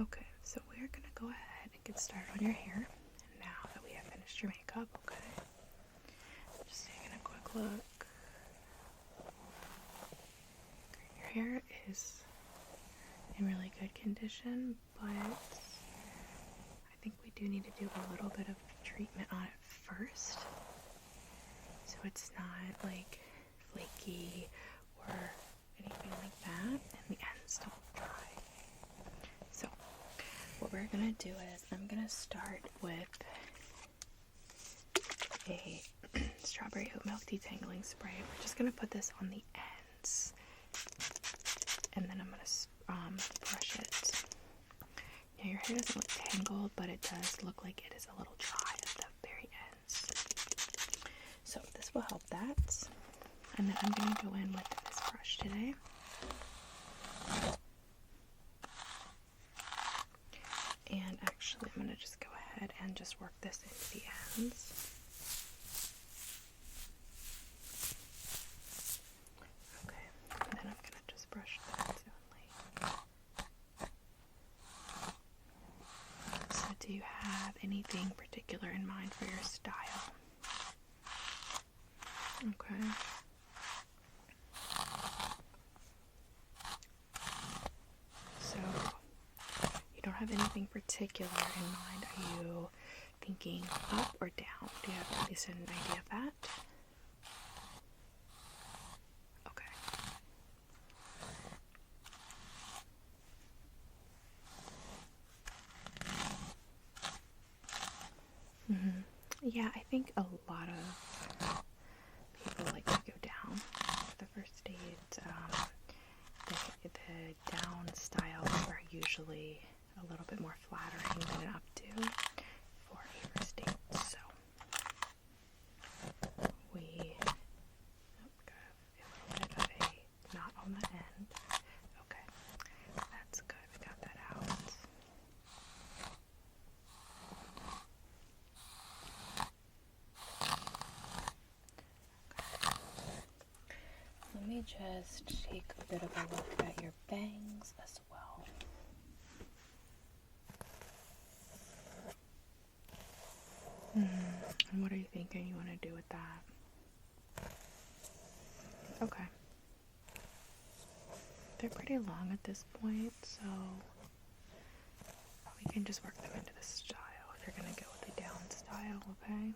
Okay, so we're gonna go ahead and get started on your hair now that we have finished your makeup, okay? Just taking a quick look. Your hair is in really good condition, but I think we do need to do a little bit of treatment on it first, so it's not like flaky or anything like that, and the ends don't dry. So what we're gonna do is I'm gonna start with a strawberry oat milk detangling spray. We're just gonna put this on the ends, and then I'm gonna brush it. Now your hair doesn't look tangled, but it does look like it is a little dry at the very ends. So this will help that. And then I'm going to go in with this brush today. And actually I'm going to just go ahead and just work this into the ends. Okay, and then I'm going to just brush the ends only. So do you have anything particular in mind for your style? Okay. So, you don't have anything particular in mind. Are you thinking up or down? Do you have at least an idea of that? Okay. Yeah, I think a lot of people like to go down for the first date. The down styles are usually a little bit more flattering than an updo for a first date. So we got a little bit of a knot on the end. Okay, that's good. We got that out. Let me just take a bit of a look at your bangs as well. And what are you thinking you want to do with that? Okay. They're pretty long at this point, so we can just work them into the style if you're going to go with the down style, okay?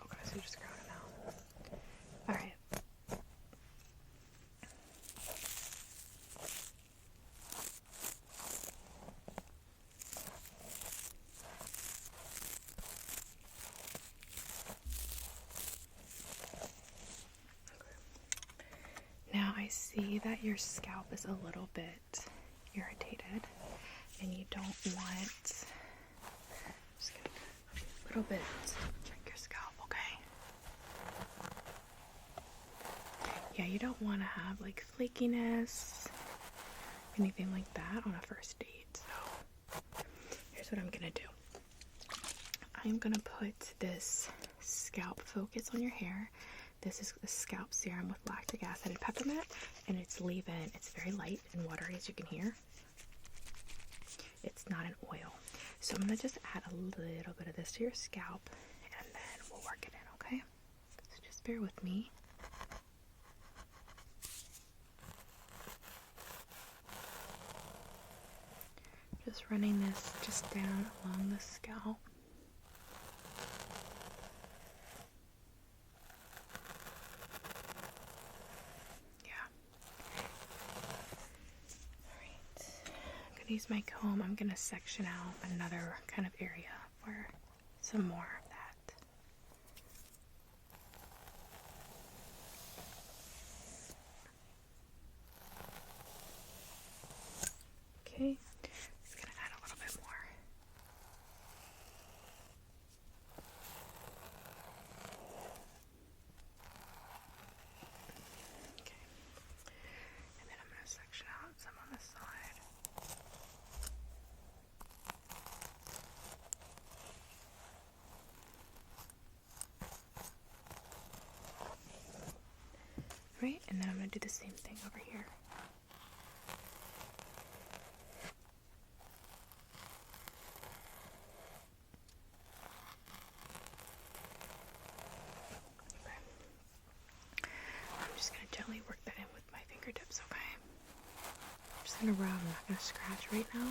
Okay, so you just ground them out. Alright. Now I see that your scalp is a little bit irritated and you don't want, just gonna do a little bit, check your scalp, okay? Yeah, you don't want to have like flakiness, anything like that on a first date. So here's what I'm gonna do. I'm gonna put this scalp focus on your hair. This is the scalp serum with lactic acid and peppermint, and it's leave-in. It's very light and watery, as you can hear. It's not an oil. So I'm gonna just add a little bit of this to your scalp, and then we'll work it in, okay? So just bear with me. Just running this just down along the scalp. Use my comb. I'm going to section out another kind of area for some more of that. Okay, just going to add a little bit more. Okay, and then I'm going to section out some on the side. right? And then I'm going to do the same thing over here. I'm just going to gently work that in with my fingertips, okay? I'm just going to rub, I'm not going to scratch right now.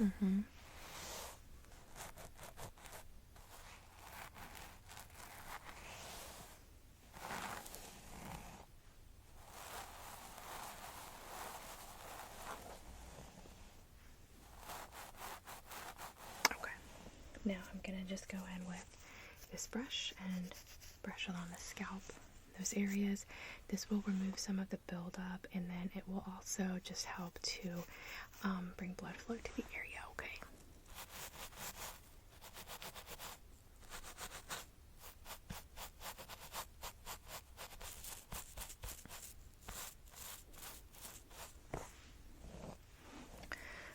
Mm-hmm. Okay. Now I'm going to just go in with this brush and brush along the scalp, those areas. This will remove some of the buildup, and then it will also just help to bring blood flow to the area, okay?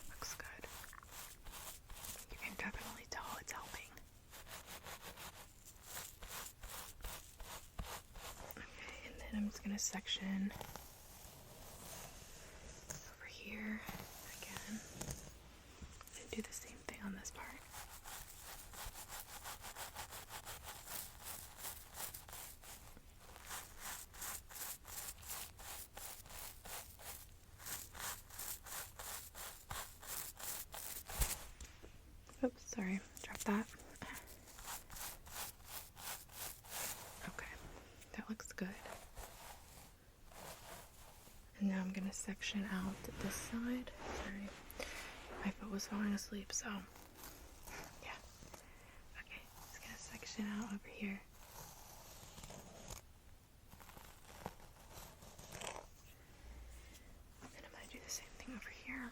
Looks good. You can definitely tell it's helping. Okay, and then I'm just going to section over here again and do the same thing on this part. Oops, sorry, dropped that. Okay, that looks good. And now I'm going to section out this side. Sorry, my foot was falling asleep, so yeah. Okay, just going to section out over here. And I'm going to do the same thing over here.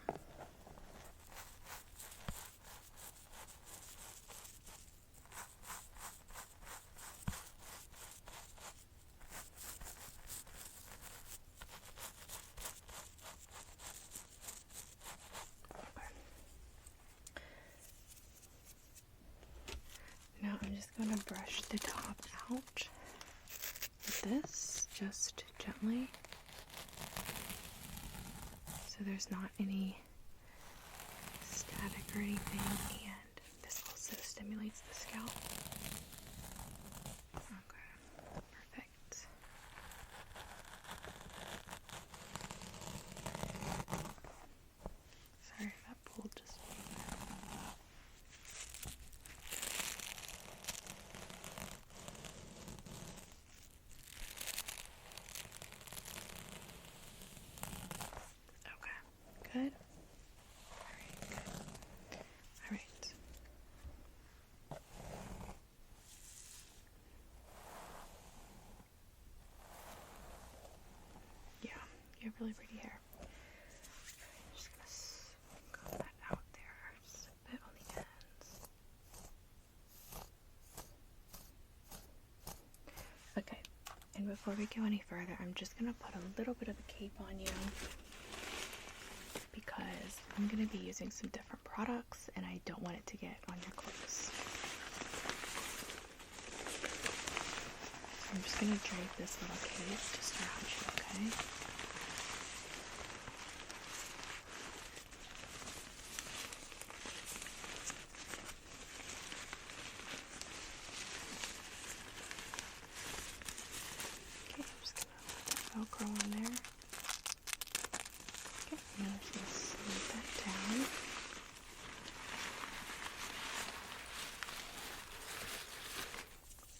Now I'm just going to brush the top out with this, just gently, so there's not any static or anything, and this also stimulates the scalp. Okay, perfect. Sorry, that pulled just... Okay, good. Alright, good. Alright. Yeah, you have really pretty hair. I'm just gonna comb that out there, just a bit on the ends. Okay, and before we go any further, I'm just gonna put a little bit of a cape on you, because I'm going to be using some different products and I don't want it to get on your clothes. So I'm just going to drape this little cape just around you, okay? Okay, I'm just going to put that Velcro on there. Okay, now I'm just going to smooth that down.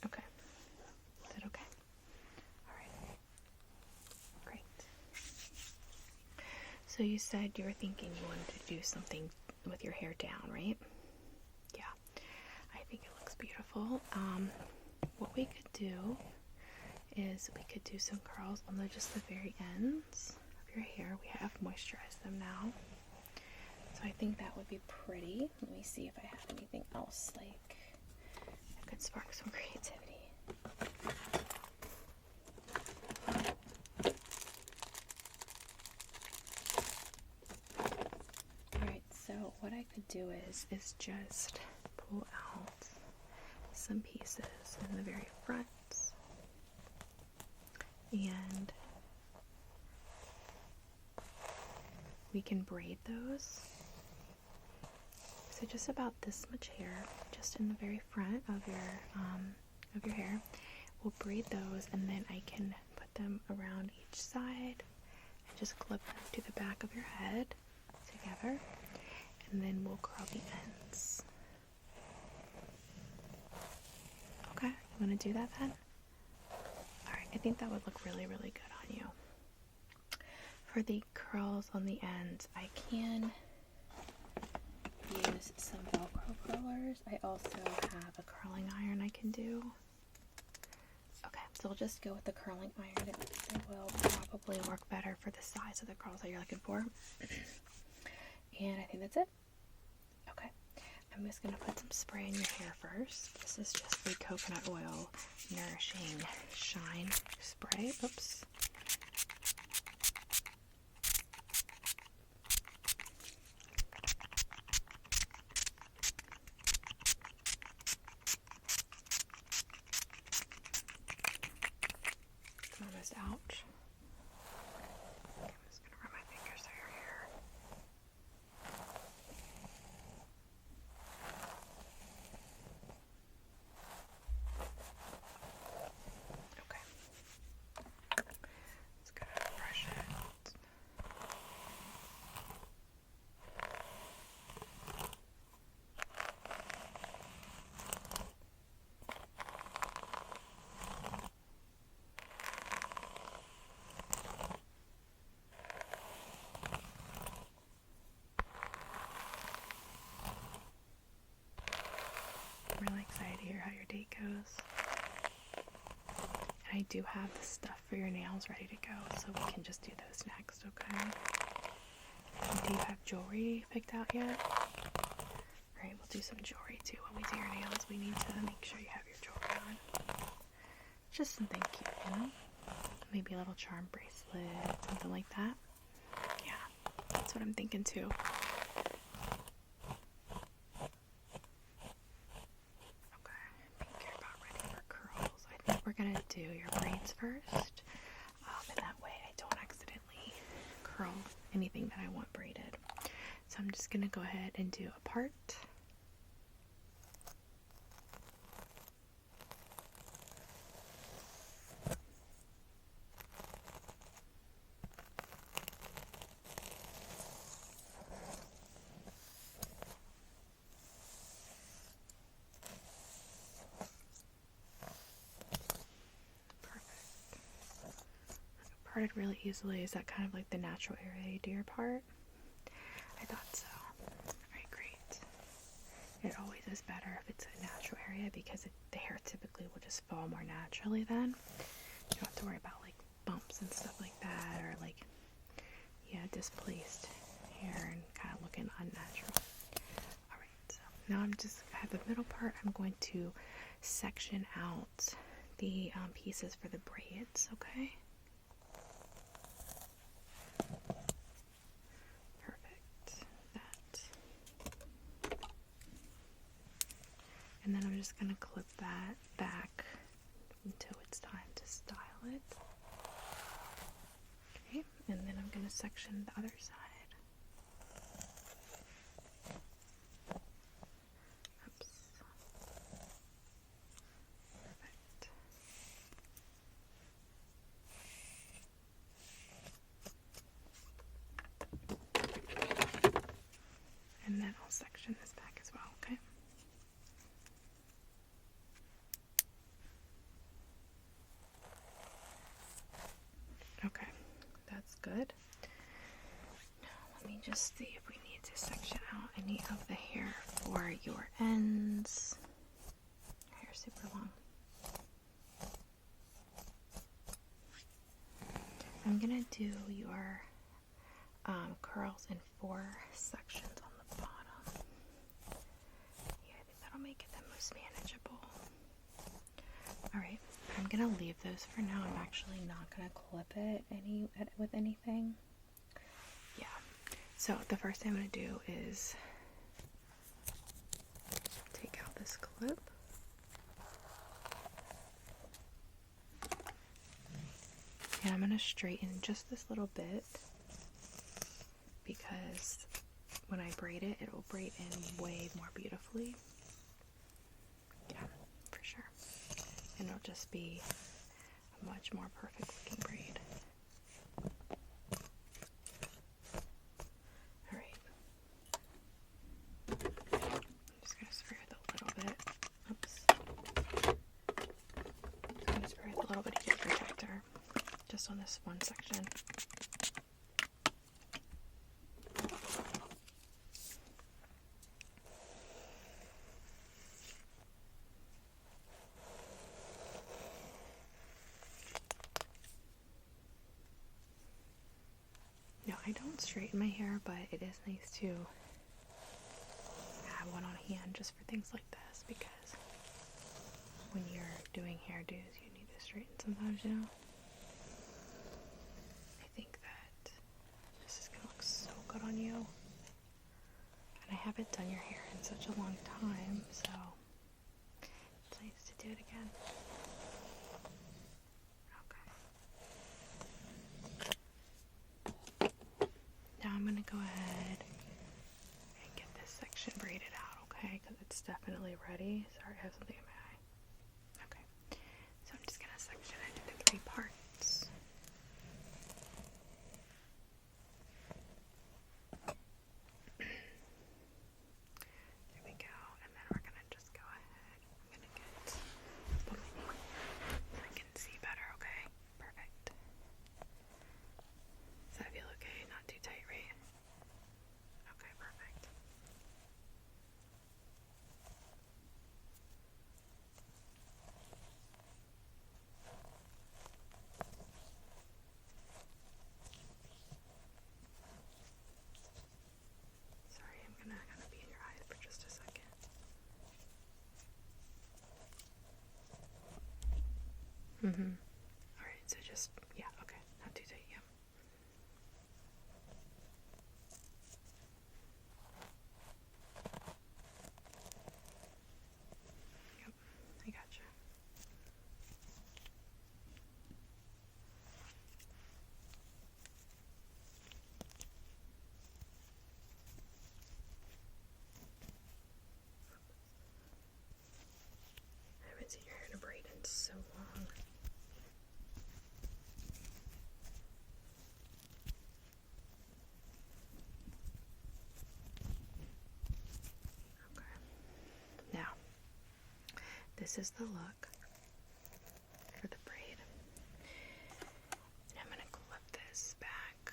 Okay. Is that okay? Alright. Great. So you said you were thinking you wanted to do something with your hair down, right? Yeah. I think it looks beautiful. What we could do is we could do some curls on just the very ends of your hair. We have moisturized them now, so I think that would be pretty. Let me see if I have anything else like that could spark some creativity. Alright, so what I could do is just pull out some pieces in the very front, and we can braid those. So just about this much hair, just in the very front of your hair. We'll braid those, and then I can put them around each side and just clip them to the back of your head together, and then we'll curl the ends. Okay, you want to do that then? Alright, I think that would look really, really good on you. For the curls on the ends, I can use some Velcro curlers. I also have a curling iron I can do. Okay, so we'll just go with the curling iron. It will probably work better for the size of the curls that you're looking for. And I think that's it. Okay, I'm just going to put some spray in your hair first. This is just the coconut oil nourishing shine spray. Oops. Almost ouch. Okay, I'm just gonna run my fingers through your hair. Okay. Just gonna brush it. I'm really excited to hear how your date goes. And I do have the stuff for your nails ready to go, so we can just do those next, okay? And do you have jewelry picked out yet? Alright, we'll do some jewelry too when we do your nails. We need to make sure you have your jewelry on. Just something cute, you know? Maybe a little charm bracelet, something like that. Yeah, that's what I'm thinking too. We're going to do your braids first, and that way I don't accidentally curl anything that I want braided. So I'm just going to go ahead and do a part. Parted really easily. Is that kind of like the natural area you do your part? I thought so. Alright, great. It always is better if it's a natural area because the hair typically will just fall more naturally then. You don't have to worry about like bumps and stuff like that, or like, yeah, displaced hair and kind of looking unnatural. Alright, so now I have the middle part. I'm going to section out the pieces for the braids, okay? And then I'm just going to clip that back until it's time to style it. Okay, and then I'm going to section the other side. Oops. Perfect. And then I'll section this back as well, okay? Okay, that's good. Now let me just see if we need to section out any of the hair for your ends. Your hair's super long. I'm gonna do your curls in 4 sections on the bottom. Yeah, I think that'll make it the most manageable. Alright, I'm gonna leave those for now. I'm actually not gonna clip it with anything. Yeah. So the first thing I'm gonna do is take out this clip. And I'm going to straighten just this little bit because when I braid it, it'll braid in way more beautifully. Yeah, for sure. And it'll just be a much more perfect looking braid. Alright. I'm just going to spray with a little bit. Oops. I'm going to spray with a little bit of heat protector just on this one section. No, I don't straighten my hair, but it is nice to have one on hand just for things like this, because when you're doing hairdos, you need to straighten sometimes, you know? I think that this is going to look so good on you. And I haven't done your hair in such a long time, so it's nice to do it again. Now I'm going to go ahead and get this section braided out, okay? Because it's definitely ready. Sorry, I have something in my eye. Okay. So I'm just going to section it into 3 parts. There we go. And then we're going to just go ahead. I'm going to get so I can see better, okay? Perfect. Does that feel okay? Not too tight, right? Okay, perfect. Sorry, I'm gonna kind of be in your eyes for just a second. Alright, so just, yeah, okay. Not too tight, yeah. Yep, I gotcha. I haven't seen your hair in a braid in so long. Okay. Now, this is the look for the braid. And I'm going to clip this back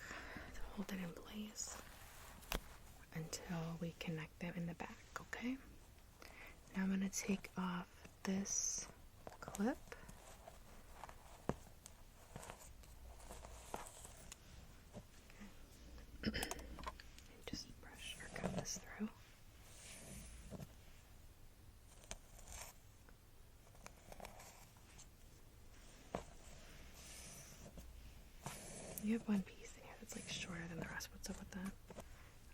to hold it in place until we connect them in the back, okay? Now I'm going to take off this clip. Okay. And just brush or comb this through. You have one piece in here that's like shorter than the rest. What's up with that?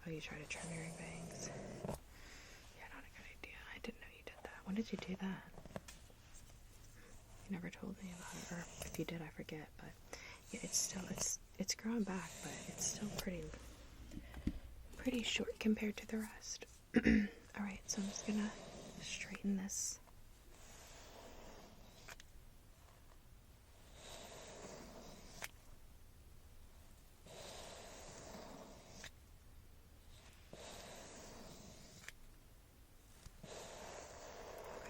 Oh, you try to trim your bangs. Yeah, not a good idea. I didn't know you did that. When did you do that? You never told me about it, or if you did, I forget. But yeah, it's still it's growing back, but it's still pretty short compared to the rest. All right, so I'm just gonna straighten this.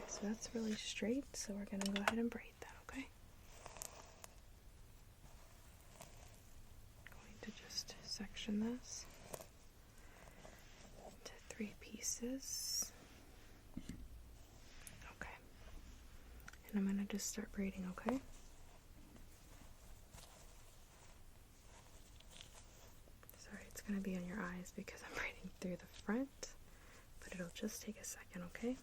So that's really straight, so we're going to go ahead and braid that, okay? Going to just section this into 3 pieces. Okay. And I'm going to just start braiding, okay? Sorry, it's going to be on your eyes because I'm braiding through the front, but it'll just take a second, okay?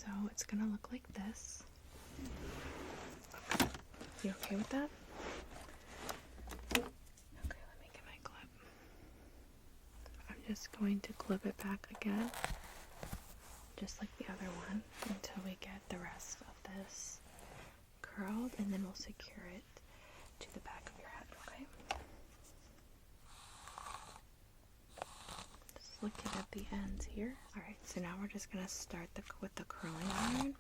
So it's gonna look like this. You okay with that? Okay, let me get my clip. I'm just going to clip it back again, just like the other one, until we get the rest of this curled, and then we'll secure it to the back of your head, okay? Just looking at the ends here. Alright, so now we're just gonna start with the curling iron.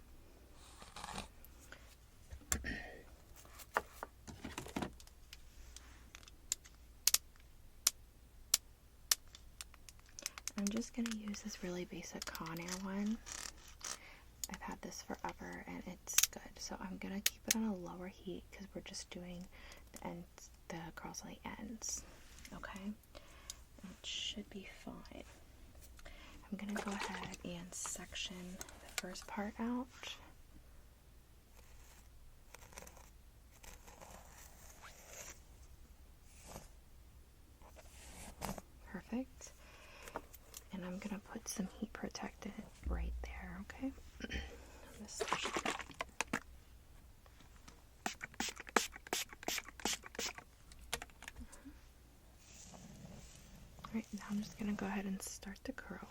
I'm just going to use this really basic Conair one. I've had this forever and it's good. So I'm going to keep it on a lower heat because we're just doing the ends, the curls on the ends. Okay? And it should be fine. I'm going to go ahead and section the first part out. Perfect. And I'm going to put some heat protectant right there, okay? Alright, now I'm just going to go ahead and start the curl.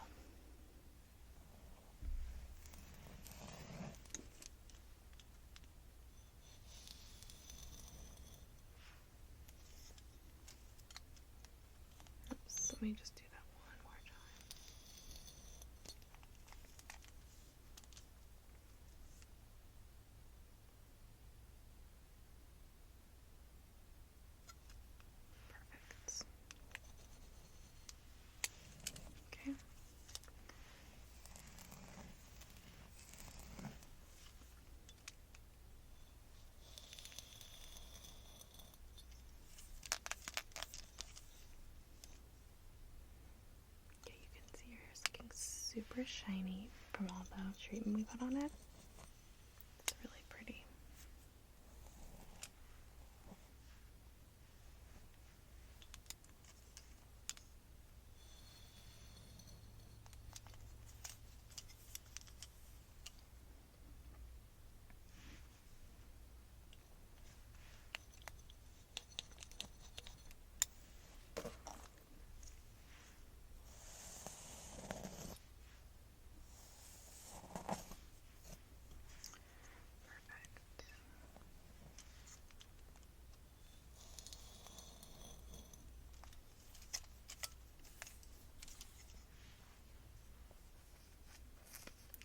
Oops, let me just do that one more time. Perfect. Okay. Okay, you can see your hair's looking super shiny from all the treatment we put on it. It's really pretty.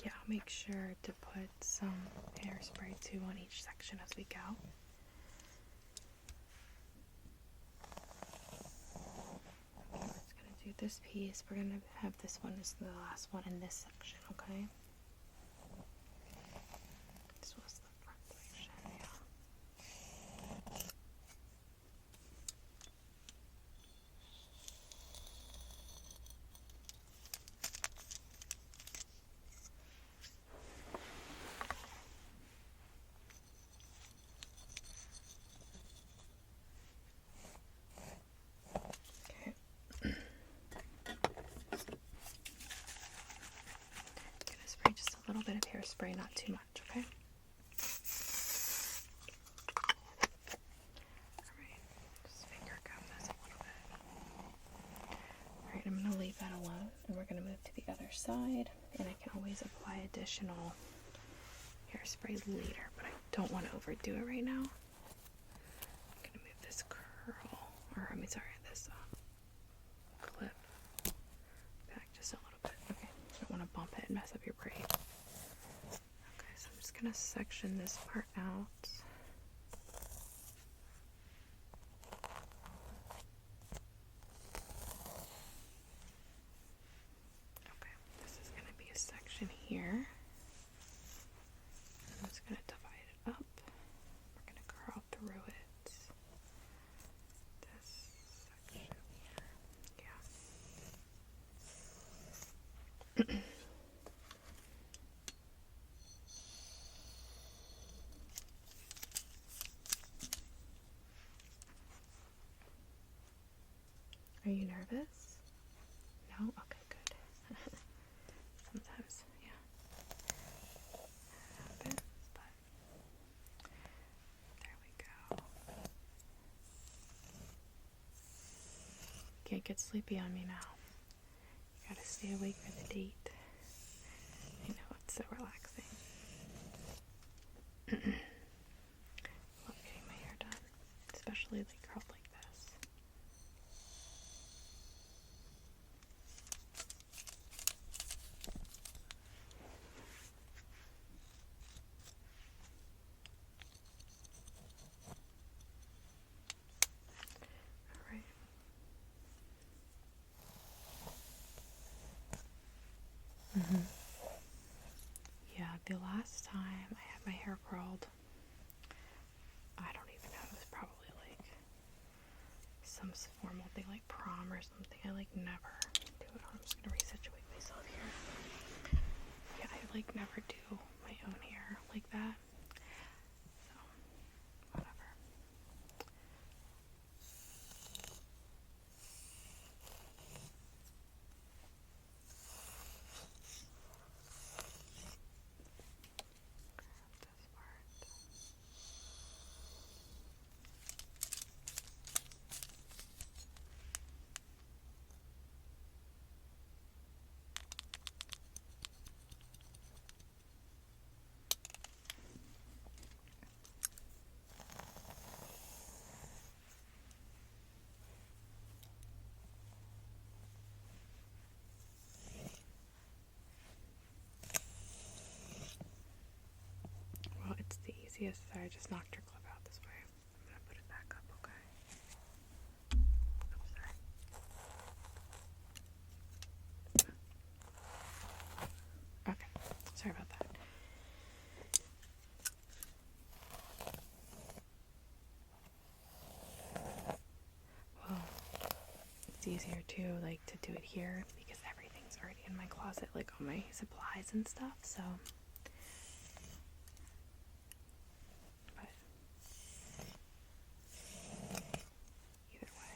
Yeah, I'll make sure to put some hairspray too on each section as we go. Okay, we're just going to do this piece. We're going to have this one as the last one in this section, okay? This was the front section, yeah. Spray just a little bit of hairspray, not too much, okay? Alright, just finger comb this a little bit. Alright, I'm going to leave that alone, and we're going to move to the other side, and I can always apply additional hairspray later, but I don't want to overdo it right now. I'm going to move this curl, this clip back just a little bit. Okay, I don't want to bump it and mess up your braid. Okay, so I'm just going to section this part out. Okay, this is going to be a section here. I'm just going to divide it up. We're going to curl through it. Are you nervous? No? Okay, good. Sometimes, yeah. get sleepy on me now. You gotta stay awake for the date. I know, it's so relaxing. Love getting my hair done, especially like curled like this. Alright. Yeah, the last time I had my hair curled, I don't even know, it was probably like some formal thing like prom or something. I like never do it. I'm just gonna resituate myself here. Yeah, I like never do my own hair like that. So, whatever. This part. Well, it's the easiest. I just knocked your clip out this way. I'm gonna put it back up, okay? Oops, sorry. Okay, sorry about that. Well, it's easier too, like to do it here because everything's already in my closet, like all my supplies and stuff, so. But either way.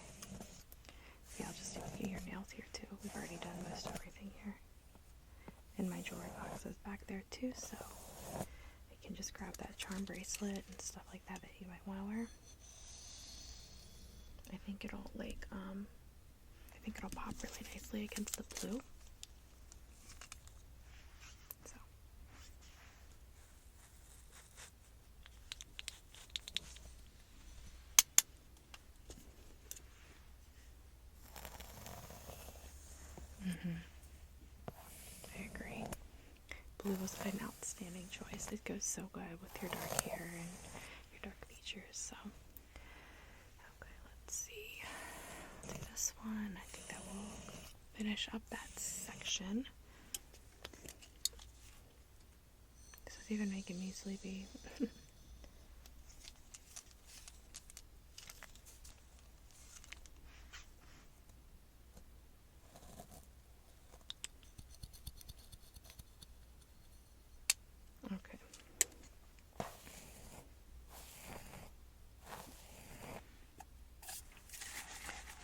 Yeah, I'll just do your nails here too. We've already done most everything here. And my jewelry box is back there too, so I can just grab that charm bracelet and stuff like that that you might want to wear. I think it'll pop really nicely against the blue. So. I agree. Blue was an outstanding choice. It goes so good with your dark hair and your dark features, so. Okay, let's see. I'll do this one. I think that will finish up that section. This is even making me sleepy. Okay. I'm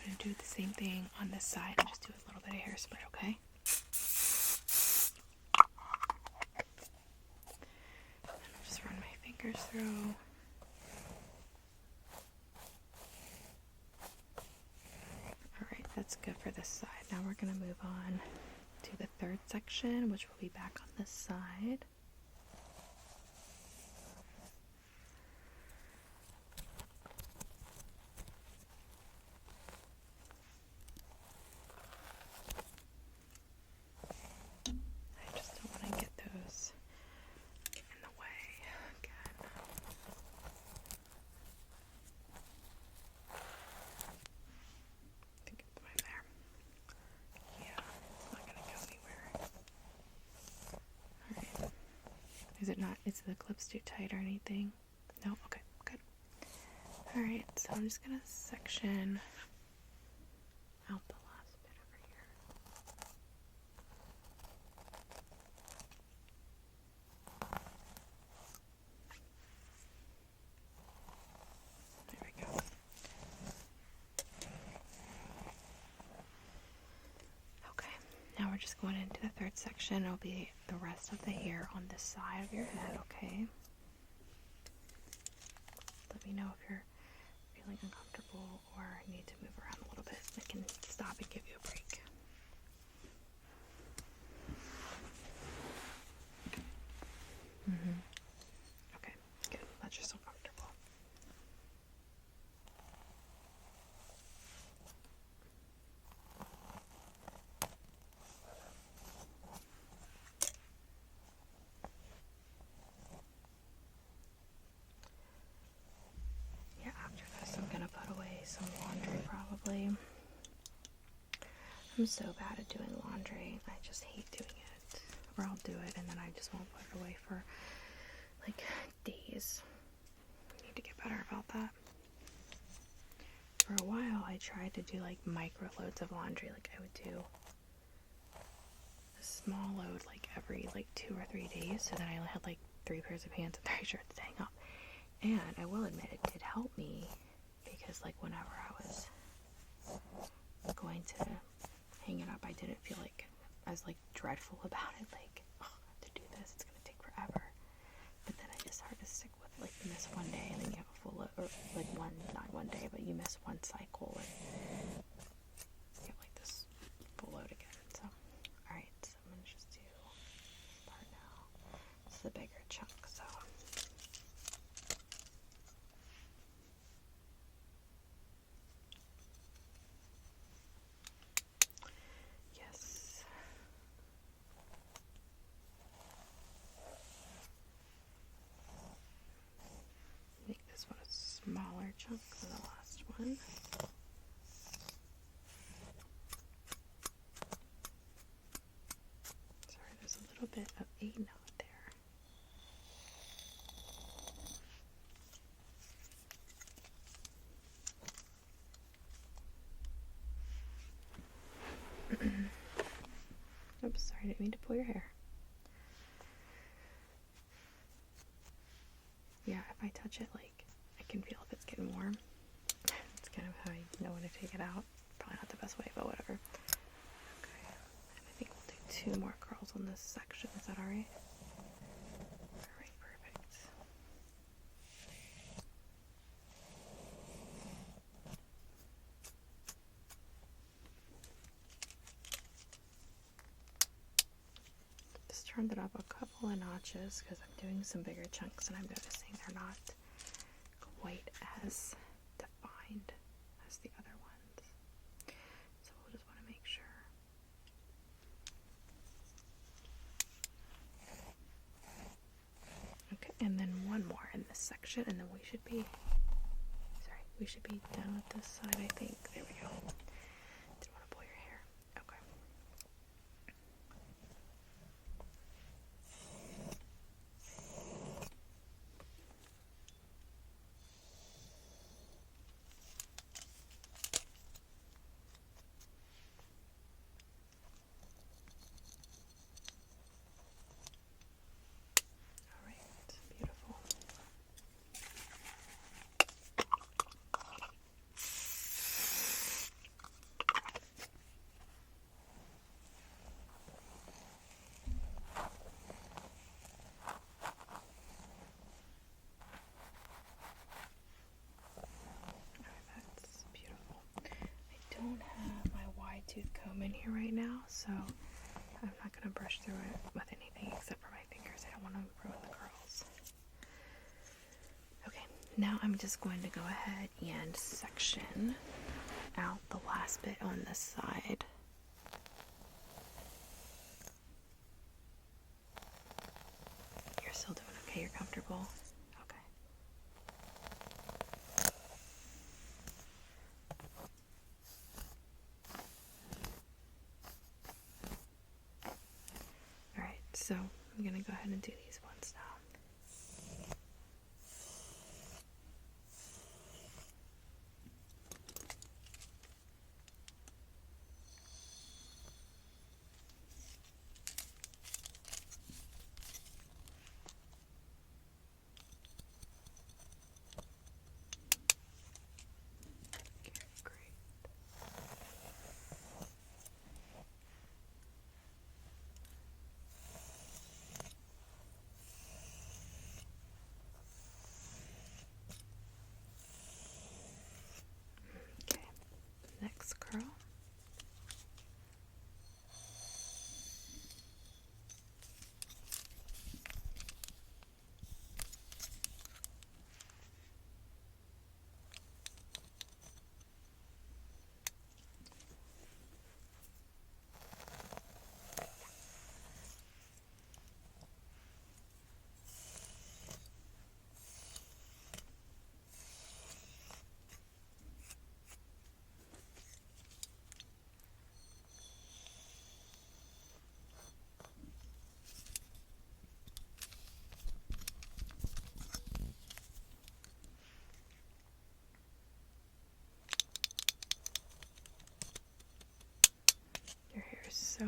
going to do the same thing on this side and just do a little bit of hairspray, okay? And I'll just run my fingers through. Alright, that's good for this side. Now we're going to move on to the third section, which will be back on this side. I just don't want to get those in the way again. I think it's right there. Yeah, it's not going to go anywhere. Alright. Is it not? Is the clips too tight or anything? No? Okay, good. Alright, so I'm just going to section out the last bit over here. There we go. Okay, now we're just going into the third section. It'll be the rest of the hair on this side of your head, okay? Let me know if you're feeling uncomfortable or need to move around a little bit, I can stop and give you a break. Okay, good. Let yourself comfortable. Yeah, after this, I'm gonna put away some laundry probably. I'm so bad at doing laundry. I just hate doing it. Or I'll do it and then I just won't put it away for like days. I need to get better about that. For a while, I tried to do like micro loads of laundry. Like I would do a small load like every like 2 or 3 days, so that I only had like 3 pairs of pants and 3 shirts to hang up. And I will admit it did help me, because like whenever I was going to hang it up, I didn't feel like I was like dreadful about it. Like, oh, I have to do this. It's gonna take forever. But then I just started to stick with it. Like you miss one day and then you have a full load, or like not one day, but you miss one cycle and you have like this full load again. So, alright, so I'm gonna just do this part now. This is a bigger chunk, so. Yes. Make this one a smaller chunk than the last one. Sorry, there's a little bit of a knot there. Oops, sorry, I didn't mean to pull your hair. Yeah, if I touch it, like, I can feel if it's getting warm. It's kind of how I know when to take it out. Probably not the best way, but whatever. Okay, and I think we'll do 2 more curls on this section. Is that alright? Alright, perfect. Just turned it up a couple of notches because I'm doing some bigger chunks and I'm noticing they're not quite as defined as the other ones. So we'll just want to make sure. Okay, and then one more in this section and then we should be done with this side, I think. There we go. Didn't want to pull your hair. Okay. Alright, beautiful. That's beautiful. I don't have my wide tooth comb in here right now, so I'm not going to brush through it with anything except for my fingers. I don't want to ruin the curls. Okay, now I'm just going to go ahead and section out the last bit on this side. You're still doing okay? You're comfortable? Okay. Alright, so I'm going to go ahead and do these ones now. Okay, great.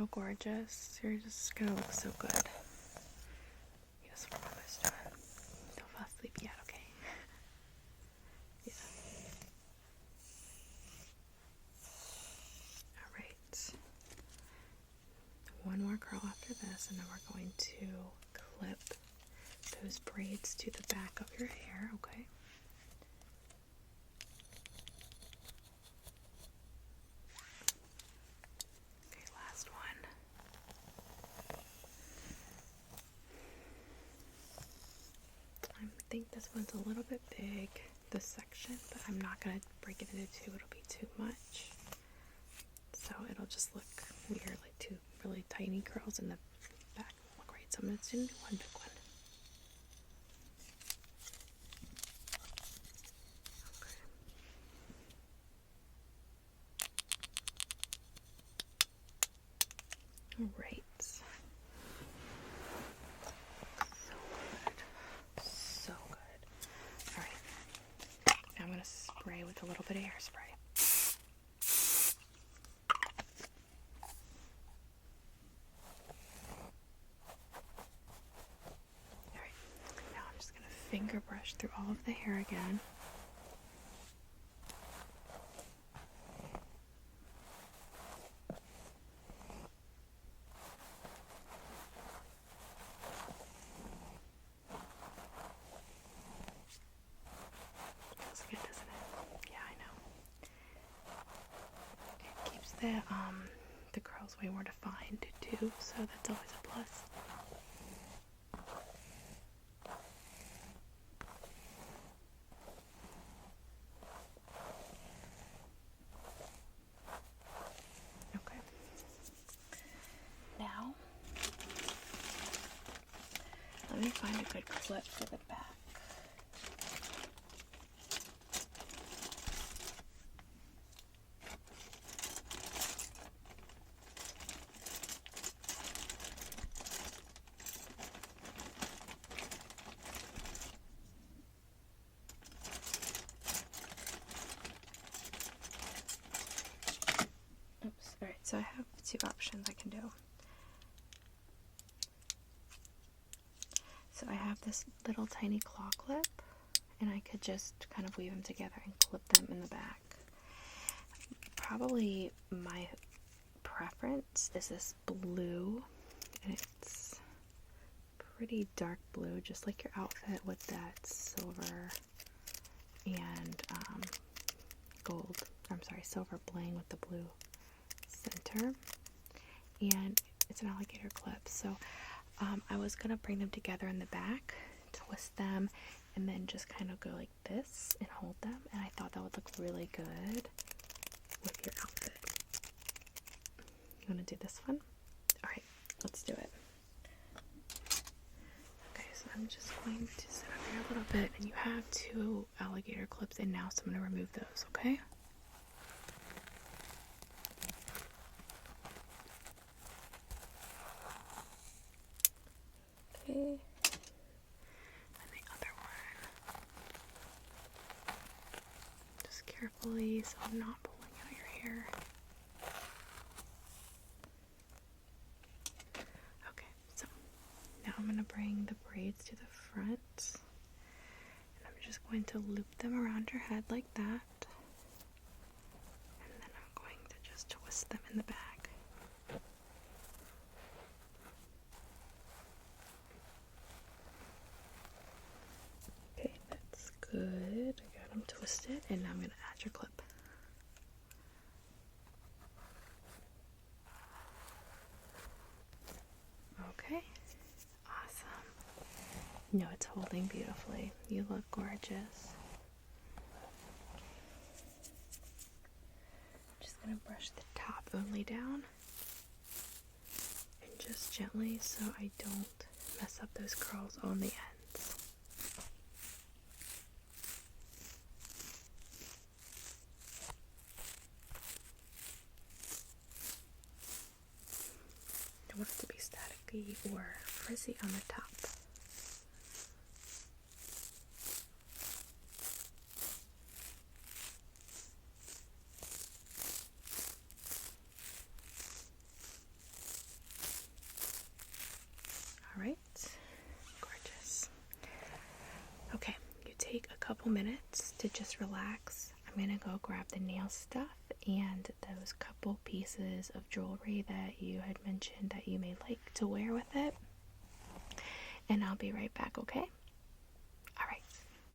so gorgeous. You're just gonna look so good. Yes, we're almost done. Don't fall asleep yet, okay? Yeah. Alright. One more curl after this, and then we're going to clip those braids to the back of your hair, okay? Okay, last one. I think this one's a little bit big, this section, but I'm not going to break it into two. It'll be too much. So it'll just look weird, like two really tiny curls in the back. Won't look right. So I'm just going to do one big one. Okay. Alright. So good. So good. Alright. Now I'm going to spray with a little bit of hairspray. Finger brush through all of the hair again. Feels good, doesn't it? Yeah, I know. It keeps the curls way more defined too, so that's always a plus. Now, let me find a good clip for the back. Oops, alright, so I have two options I can do. So I have this little tiny claw clip, and I could just kind of weave them together and clip them in the back. Probably my preference is this blue, and it's pretty dark blue, just like your outfit with that silver and gold, silver bling with the blue center, and it's an alligator clip. So I was gonna bring them together in the back, twist them, and then just kind of go like this and hold them, and I thought that would look really good with your outfit. You want to do this one? Alright, let's do it. Okay, so I'm just going to sit up here a little bit, and you have two alligator clips in now, so I'm going to remove those, okay? Okay. And the other one. Just carefully, so I'm not pulling out your hair. Okay, so now I'm going to bring the braids to the front. And I'm just going to loop them around your head like that. And then I'm going to just twist them in the back. Good. I got them twisted, and now I'm going to add your clip. Okay. Awesome. No, it's holding beautifully. You look gorgeous. Just going to brush the top only down. And just gently so I don't mess up those curls on the ends. Don't want it to be staticky or frizzy on the top. couple minutes to just relax. I'm gonna go grab the nail stuff and those couple pieces of jewelry that you had mentioned that you may like to wear with it. And I'll be right back, okay?